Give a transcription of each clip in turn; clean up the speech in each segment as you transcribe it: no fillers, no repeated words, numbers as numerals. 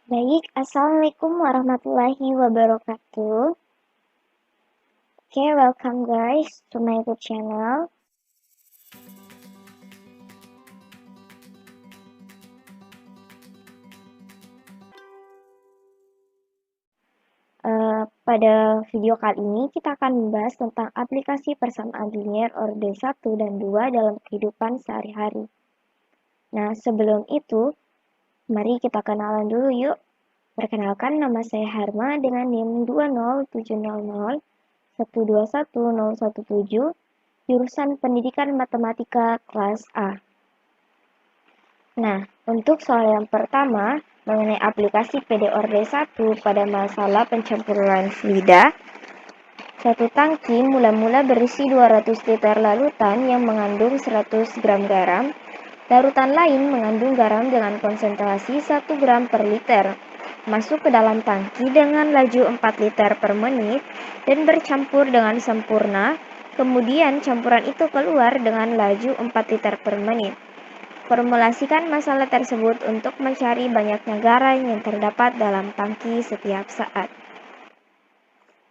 Baik, Assalamualaikum warahmatullahi wabarakatuh. Okay, welcome guys to my YouTube channel. Pada video kali ini kita akan membahas tentang aplikasi persamaan linear orde 1 dan 2 dalam kehidupan sehari-hari. Nah, sebelum itu, mari kita kenalan dulu yuk. Perkenalkan, nama saya Harma dengan NIM 20700121017, jurusan Pendidikan Matematika kelas A. Nah, untuk soal yang pertama, mengenai aplikasi PD-Orde 1 pada masalah pencampuran fluida, satu tangki mula-mula berisi 200 liter larutan yang mengandung 100 gram garam. Larutan lain mengandung garam dengan konsentrasi 1 gram per liter, masuk ke dalam tangki dengan laju 4 liter per menit dan bercampur dengan sempurna. Kemudian campuran itu keluar dengan laju 4 liter per menit. Formulasikan masalah tersebut untuk mencari banyaknya garam yang terdapat dalam tangki setiap saat.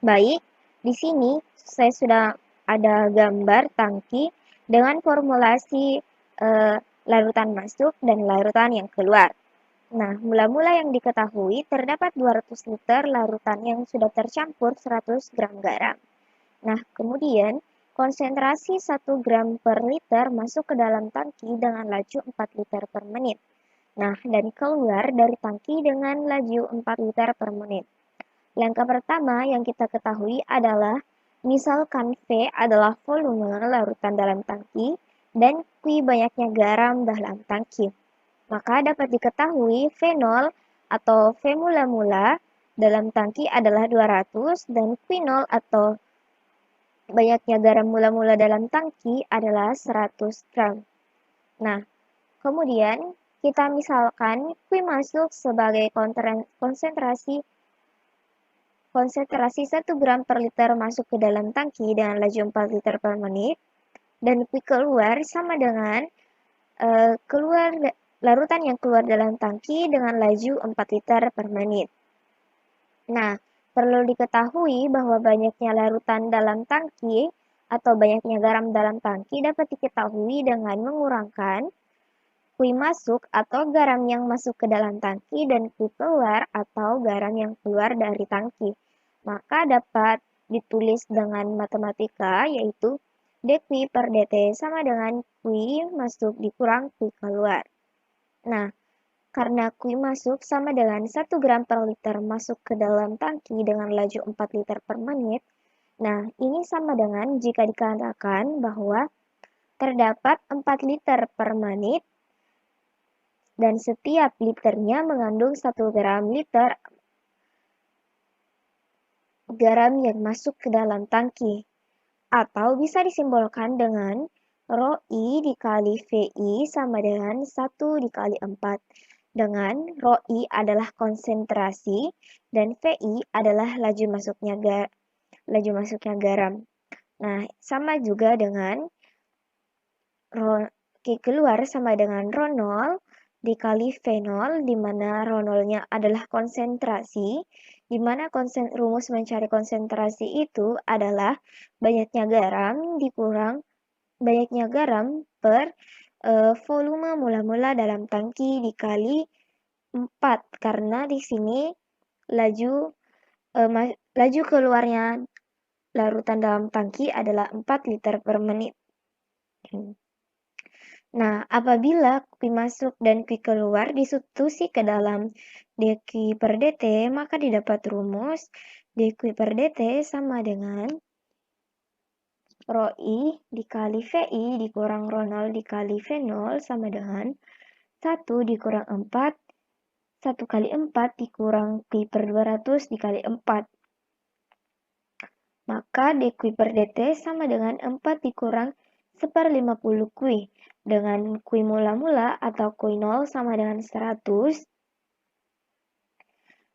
Baik, di sini saya sudah ada gambar tangki dengan formulasi larutan masuk dan larutan yang keluar. Nah, mula-mula yang diketahui terdapat 200 liter larutan yang sudah tercampur 100 gram garam. Nah, kemudian konsentrasi 1 gram per liter masuk ke dalam tangki dengan laju 4 liter per menit. Nah, dan keluar dari tangki dengan laju 4 liter per menit. Langkah pertama yang kita ketahui adalah, misalkan V adalah volume larutan dalam tangki dan Q banyaknya garam dalam tangki. Maka dapat diketahui V0 atau V mula-mula dalam tangki adalah 200 dan Q0 atau banyaknya garam mula-mula dalam tangki adalah 100 gram. Nah, kemudian kita misalkan Q masuk sebagai konsentrasi 1 gram per liter masuk ke dalam tangki dengan laju 4 liter per menit, dan Q keluar sama dengan larutan yang keluar dalam tangki dengan laju 4 liter per menit. Nah, perlu diketahui bahwa banyaknya larutan dalam tangki atau banyaknya garam dalam tangki dapat diketahui dengan mengurangkan Q masuk atau garam yang masuk ke dalam tangki dan Q keluar atau garam yang keluar dari tangki. Maka dapat ditulis dengan matematika, yaitu dQ per dt sama dengan Q masuk dikurang Q keluar. Nah, karena Q masuk sama dengan 1 gram per liter masuk ke dalam tangki dengan laju 4 liter per menit, nah ini sama dengan jika dikatakan bahwa terdapat 4 liter per menit dan setiap liternya mengandung 1 gram liter garam yang masuk ke dalam tangki. Atau bisa disimbolkan dengan Rho I dikali VI sama dengan 1 dikali 4. Dengan Rho I adalah konsentrasi dan VI adalah laju masuknya garam. Nah, sama juga dengan Rho Q keluar sama dengan Rho 0 dikali V0, di mana Rho 0-nya adalah konsentrasi, di mana rumus mencari konsentrasi itu adalah banyaknya garam per volume mula-mula dalam tangki dikali 4, karena di sini laju keluarnya larutan dalam tangki adalah 4 liter per menit. Nah, apabila Q masuk dan Q keluar disubstitusi ke dalam dQ per dt, maka didapat rumus dQ per dt sama dengan Rho I dikali VI dikurang Rho 0 dikali V0 sama dengan 1 dikurang 4, 1 kali 4 dikurang Q per 200 dikali 4. Maka dQ per dt sama dengan 4 dikurang 1/50 Q, dengan Q mula-mula atau Q0 sama dengan 100.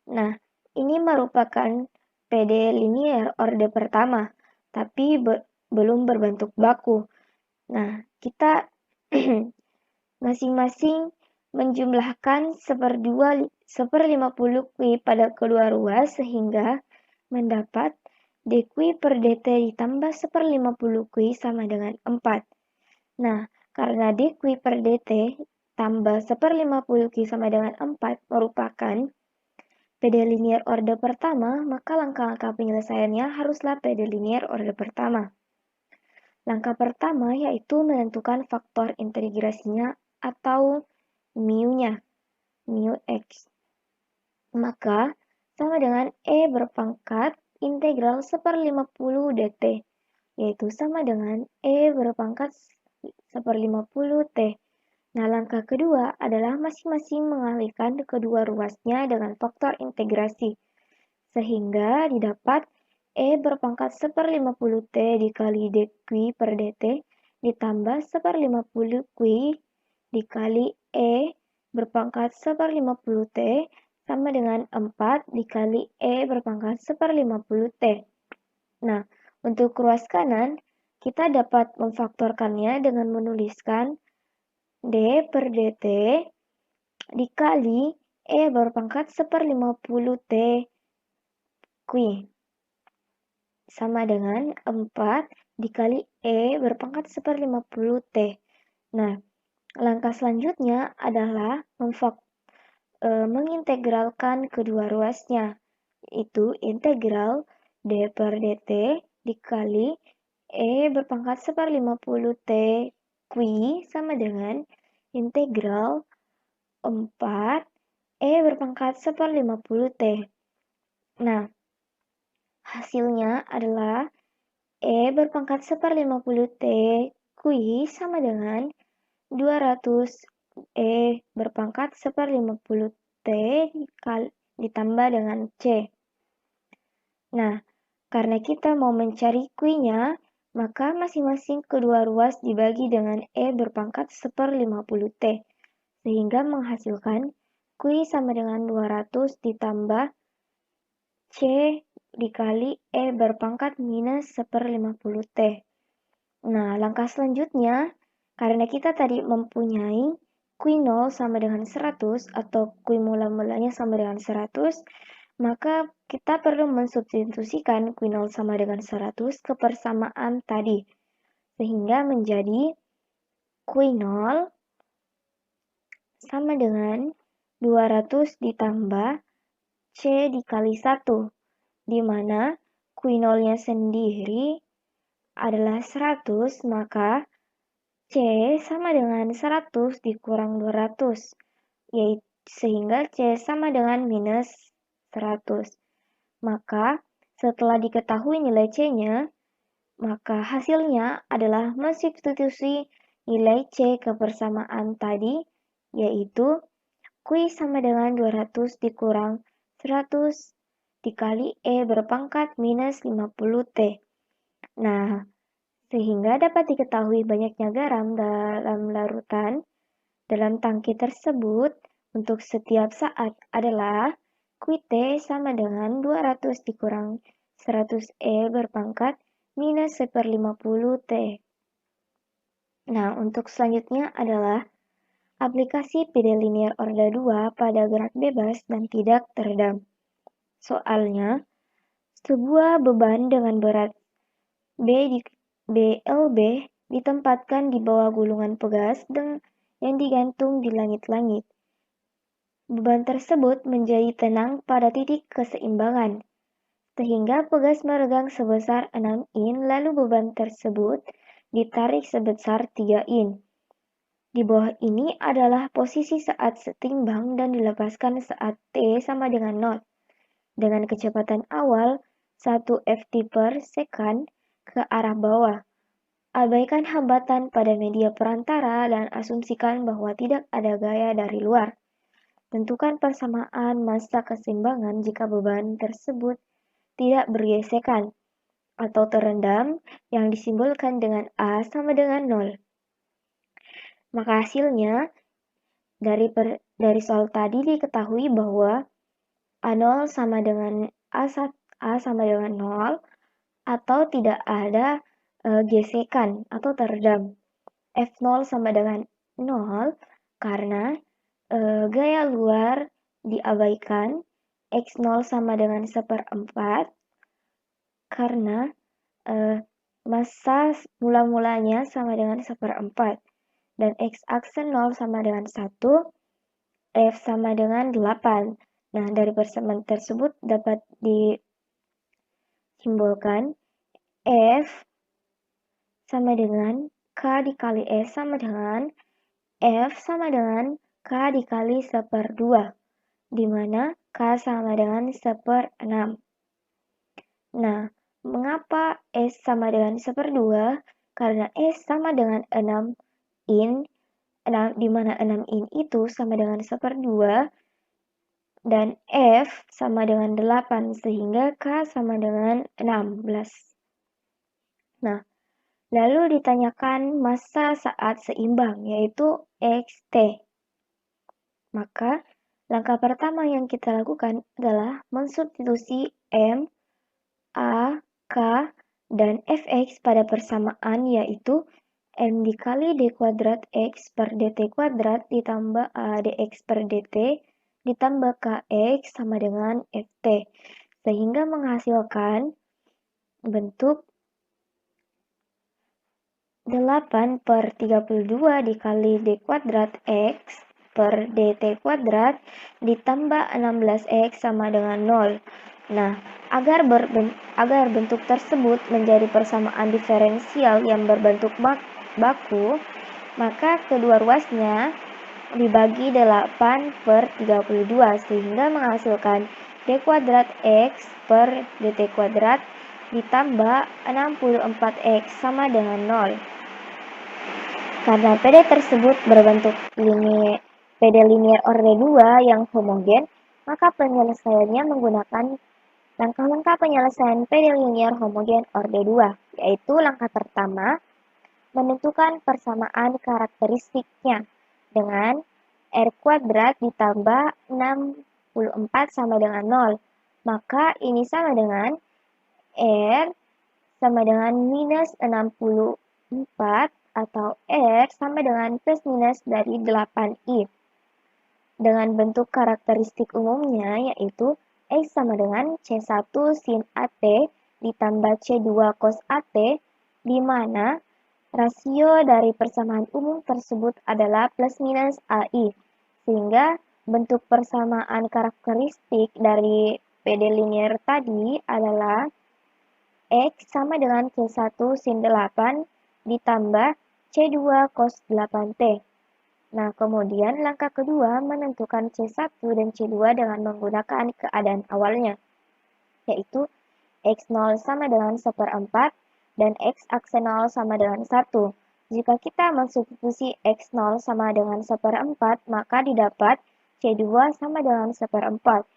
Nah, ini merupakan PD linear orde pertama, tapi belum berbentuk baku. Nah, kita masing-masing menjumlahkan 1/50 Q pada kedua ruas sehingga mendapat dQ per dt ditambah 1/50 Q sama dengan 4. Nah, karena dQ per dt tambah 1/50 Q sama dengan 4 merupakan PD linear orde pertama, maka langkah-langkah penyelesaiannya haruslah PD linear orde pertama. Langkah pertama yaitu menentukan faktor integrasinya atau mu-nya, mu x. Maka sama dengan E berpangkat integral 1/50 dt, yaitu sama dengan E berpangkat 1/50 t. Nah, langkah kedua adalah masing-masing mengalihkan kedua ruasnya dengan faktor integrasi, sehingga didapat E berpangkat 1/50 T dikali dQ per dt ditambah 1/50 Q dikali E berpangkat 1/50 T sama dengan 4 dikali E berpangkat 1/50 T. Nah, untuk ruas kanan, kita dapat memfaktorkannya dengan menuliskan D per dt dikali E berpangkat 1/50 T Q sama dengan 4 dikali E berpangkat 1/50 T. Nah, langkah selanjutnya adalah mengintegralkan kedua ruasnya, yaitu integral D per dt dikali E berpangkat 1/50 T Q sama dengan integral 4 E berpangkat 1/50 T. Nah, hasilnya adalah E berpangkat 1/50 T Q sama dengan 200 E berpangkat 1/50 T ditambah dengan C. Nah, karena kita mau mencari Q-nya, maka masing-masing kedua ruas dibagi dengan E berpangkat 1/50 T, sehingga menghasilkan Q sama dengan 200 ditambah C dikali E berpangkat minus 1/50 T. Nah, langkah selanjutnya, karena kita tadi mempunyai Q0 sama dengan 100 atau Q mula-mulanya sama dengan 100, maka kita perlu mensubstitusikan Q0 sama dengan 100 ke persamaan tadi, sehingga menjadi Q0 sama dengan 200 ditambah C dikali 1, di mana Q0-nya sendiri adalah 100, maka C sama dengan 100 dikurang 200, yaitu sehingga C sama dengan minus 100. Maka setelah diketahui nilai C-nya, maka hasilnya adalah mensubstitusi nilai C ke persamaan tadi, yaitu Q sama dengan 200 dikurang 100 dikali E berpangkat minus 50 T. Nah, sehingga dapat diketahui banyaknya garam dalam larutan dalam tangki tersebut untuk setiap saat adalah Qt sama dengan 200 dikurang 100 E berpangkat minus 1/50 T. Nah, untuk selanjutnya adalah aplikasi PD linear orde 2 pada gerak bebas dan tidak teredam. Soalnya, sebuah beban dengan berat BLB ditempatkan di bawah gulungan pegas yang digantung di langit-langit. Beban tersebut menjadi tenang pada titik keseimbangan, sehingga pegas meregang sebesar 6 in, lalu beban tersebut ditarik sebesar 3 in. Di bawah ini adalah posisi saat setimbang dan dilepaskan saat T sama dengan 0, dengan kecepatan awal 1 Ft per second ke arah bawah. Abaikan hambatan pada media perantara dan asumsikan bahwa tidak ada gaya dari luar. Tentukan persamaan massa keseimbangan jika beban tersebut tidak bergesekan atau terendam yang disimbolkan dengan A sama dengan 0. Maka hasilnya dari soal tadi diketahui bahwa A0 sama dengan A sama dengan 0 atau tidak ada gesekan atau teredam. F0 sama dengan 0 karena gaya luar diabaikan, X0 sama dengan 1/4, karena massa mula-mulanya sama dengan 1/4, dan X aksen 0 sama dengan 1, F sama dengan 8. Nah, dari persamaan tersebut dapat disimbolkan F sama dengan K dikali S sama dengan F sama dengan K dikali 1/2, di mana K sama dengan 1/6. Nah, mengapa S sama dengan 1/2? Karena S sama dengan 6 in, di mana 6 in itu sama dengan 1/2, dan F sama dengan 8, sehingga K sama dengan 16. Nah, lalu ditanyakan massa saat seimbang, yaitu XT. Maka, langkah pertama yang kita lakukan adalah mensubstitusi M, A, K, dan Fx pada persamaan, yaitu M dikali d kuadrat X per dt kuadrat ditambah A dx per dt ditambah Kx sama dengan Ft, sehingga menghasilkan bentuk 8/32 dikali d kuadrat X per dt kuadrat ditambah 16x sama dengan 0. Nah, agar bentuk tersebut menjadi persamaan diferensial yang berbentuk baku, maka kedua ruasnya dibagi 8/32, sehingga menghasilkan d kuadrat X per dt kuadrat ditambah 64x sama dengan 0. Karena PD tersebut berbentuk PD linier orde 2 yang homogen, maka penyelesaiannya menggunakan langkah-langkah penyelesaian PD linier homogen orde 2, yaitu langkah pertama, menentukan persamaan karakteristiknya dengan R kuadrat ditambah 64 sama dengan 0. Maka ini sama dengan R sama dengan minus 64 atau R sama dengan plus minus dari 8i. Dengan bentuk karakteristik umumnya, yaitu X sama dengan C1 sin AT ditambah C2 cos AT, di mana rasio dari persamaan umum tersebut adalah plus minus AI, sehingga bentuk persamaan karakteristik dari PD linier tadi adalah X sama dengan C1 sin 8 ditambah C2 cos 8T. Nah, kemudian langkah kedua menentukan C1 dan C2 dengan menggunakan keadaan awalnya, yaitu X0 sama dengan 1/4 dan X aksen 0 sama dengan 1. Jika kita mensubstitusi X0 sama dengan 1/4, maka didapat C2 sama dengan 1/4.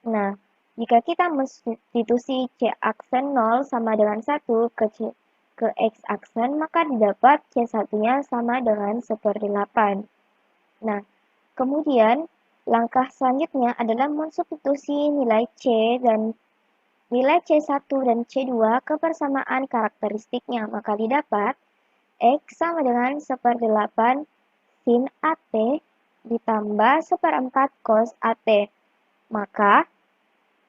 Nah, jika kita mensubstitusi C aksen 0 sama dengan 1 ke X aksen, maka didapat C1-nya sama dengan 1/8. Nah, kemudian langkah selanjutnya adalah mensubstitusi nilai C dan nilai C1 dan C2 ke persamaan karakteristiknya, maka didapat X sama dengan 1/8 sin AT ditambah 1/4 cos AT. Maka,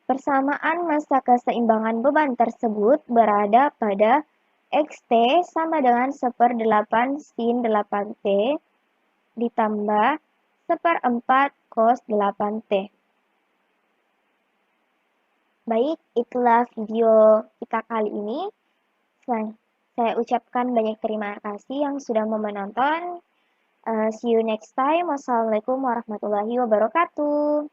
persamaan massa keseimbangan beban tersebut berada pada XT sama dengan 1/8 sin 8T ditambah 1/4 cos 8T. Baik, itulah video kita kali ini. Saya ucapkan banyak terima kasih yang sudah mau menonton. See you next time. Wassalamualaikum warahmatullahi wabarakatuh.